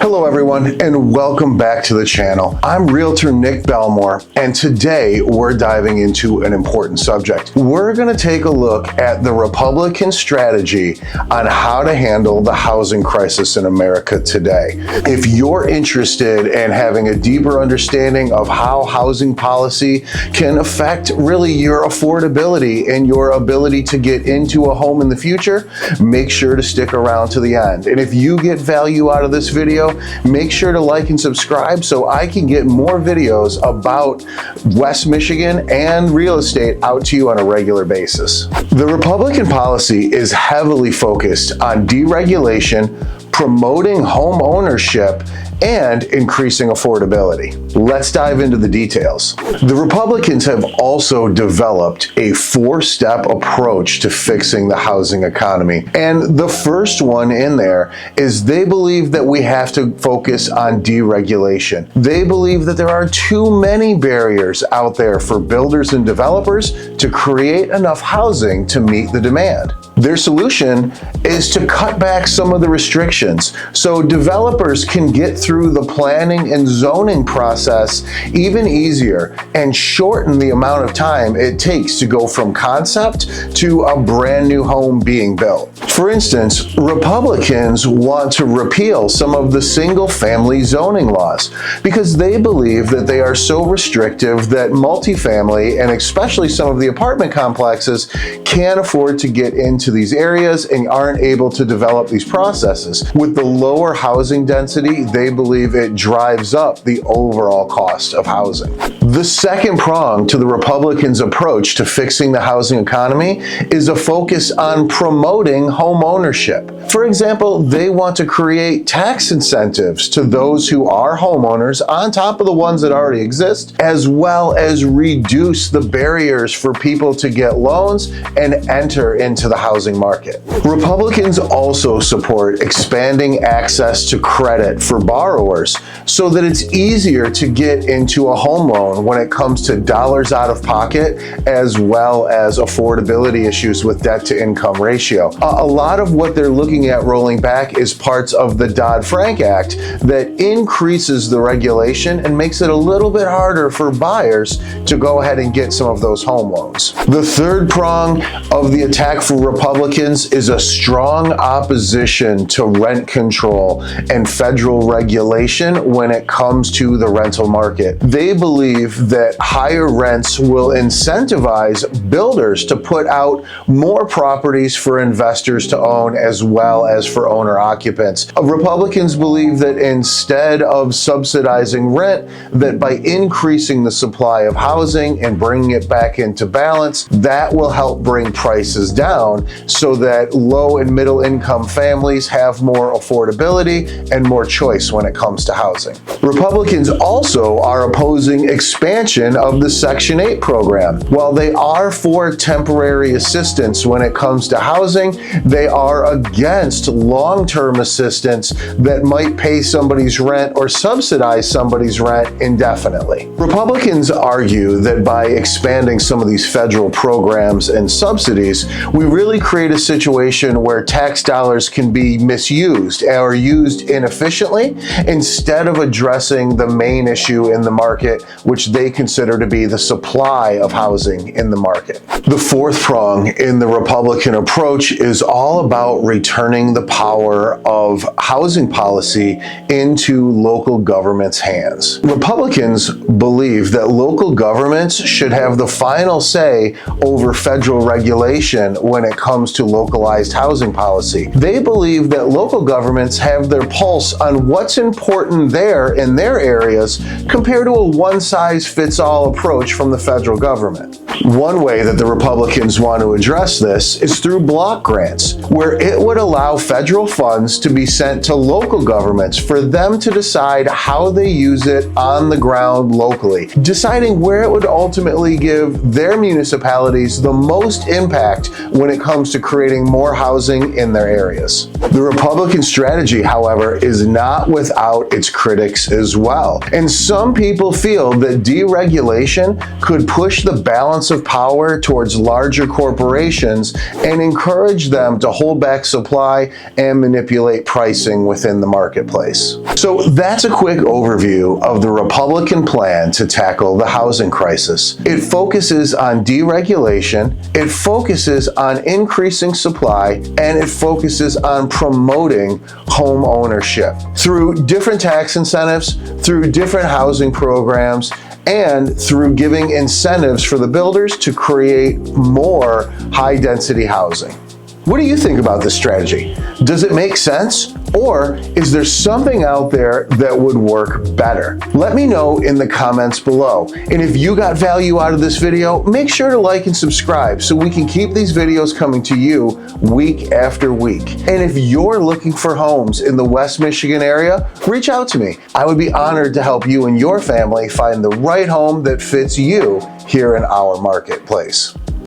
Hello everyone, and welcome back to the channel. I'm Realtor Nick Belmore, and today we're diving into an important subject. We're going to take a look at the Republican strategy on how to handle the housing crisis in America today. If you're interested in having a deeper understanding of how housing policy can affect really your affordability and your ability to get into a home in the future, make sure to stick around to the end. And if you get value out of this video, make sure to like and subscribe so I can get more videos about West Michigan and real estate out to you on a regular basis. The Republican policy is heavily focused on deregulation, promoting home ownership, and increasing affordability. Let's dive into the details. The Republicans have also developed a four-step approach to fixing the housing economy. And the first one in there is they believe that we have to focus on deregulation. They believe that there are too many barriers out there for builders and developers to create enough housing to meet the demand. Their solution is to cut back some of the restrictions so developers can get through the planning and zoning process even easier and shorten the amount of time it takes to go from concept to a brand new home being built. For instance, Republicans want to repeal some of the single-family zoning laws because they believe that they are so restrictive that multifamily and especially some of the apartment complexes can't afford to get into these areas and aren't able to develop these processes. With the lower housing density, they believe it drives up the overall cost of housing. The second prong to the Republicans' approach to fixing the housing economy is a focus on promoting home ownership. For example, they want to create tax incentives to those who are homeowners on top of the ones that already exist, as well as reduce the barriers for people to get loans and enter into the housing market. Republicans also support expanding access to credit for borrowers so that it's easier to get into a home loan when it comes to dollars out of pocket, as well as affordability issues with debt to income ratio. A lot of what they're looking at rolling back is parts of the Dodd-Frank Act that increases the regulation and makes it a little bit harder for buyers to go ahead and get some of those home loans. The third prong of the attack for Republicans is a strong opposition to rent control and federal regulation when it comes to the rental market. They believe that higher rents will incentivize builders to put out more properties for investors to own as well as for owner occupants. Republicans believe that instead of subsidizing rent, that by increasing the supply of housing and bringing it back into balance, that will help bring prices down so that low and middle income families have more affordability and more choice when it comes to housing. Republicans also are opposing expansion of the Section 8 program. While they are for temporary assistance when it comes to housing, they are against long-term assistance that might pay somebody's rent or subsidize somebody's rent indefinitely. Republicans argue that by expanding some of these federal programs and subsidies, we really create a situation where tax dollars can be misused or used inefficiently instead of addressing the main issue in the market, which they consider to be the supply of housing in the market. The fourth prong in the Republican approach is all about returning the power of housing policy into local government's hands. Republicans believe that local governments should have the final say over federal regulation when it comes to localized housing policy. They believe that local governments have their pulse on what's important there in their areas compared to a one-size-fits-all approach from the federal government. One way that the Republicans want to address this is through block grants, where it would allow federal funds to be sent to local governments for them to decide how they use it on the ground locally, deciding where it would ultimately give their municipalities the most impact when it comes to creating more housing in their areas. The Republican strategy, however, is not without its critics as well. And some people feel that deregulation could push the balance of power towards larger corporations and encourage them to hold back supply supply and manipulate pricing within the marketplace. So that's a quick overview of the Republican plan to tackle the housing crisis. It focuses on deregulation, it focuses on increasing supply, and it focuses on promoting home ownership through different tax incentives, through different housing programs, and through giving incentives for the builders to create more high-density housing. What do you think about this strategy? Does it make sense? Or is there something out there that would work better? Let me know in the comments below. And if you got value out of this video, make sure to like and subscribe so we can keep these videos coming to you week after week. And if you're looking for homes in the West Michigan area, reach out to me. I would be honored to help you and your family find the right home that fits you here in our marketplace.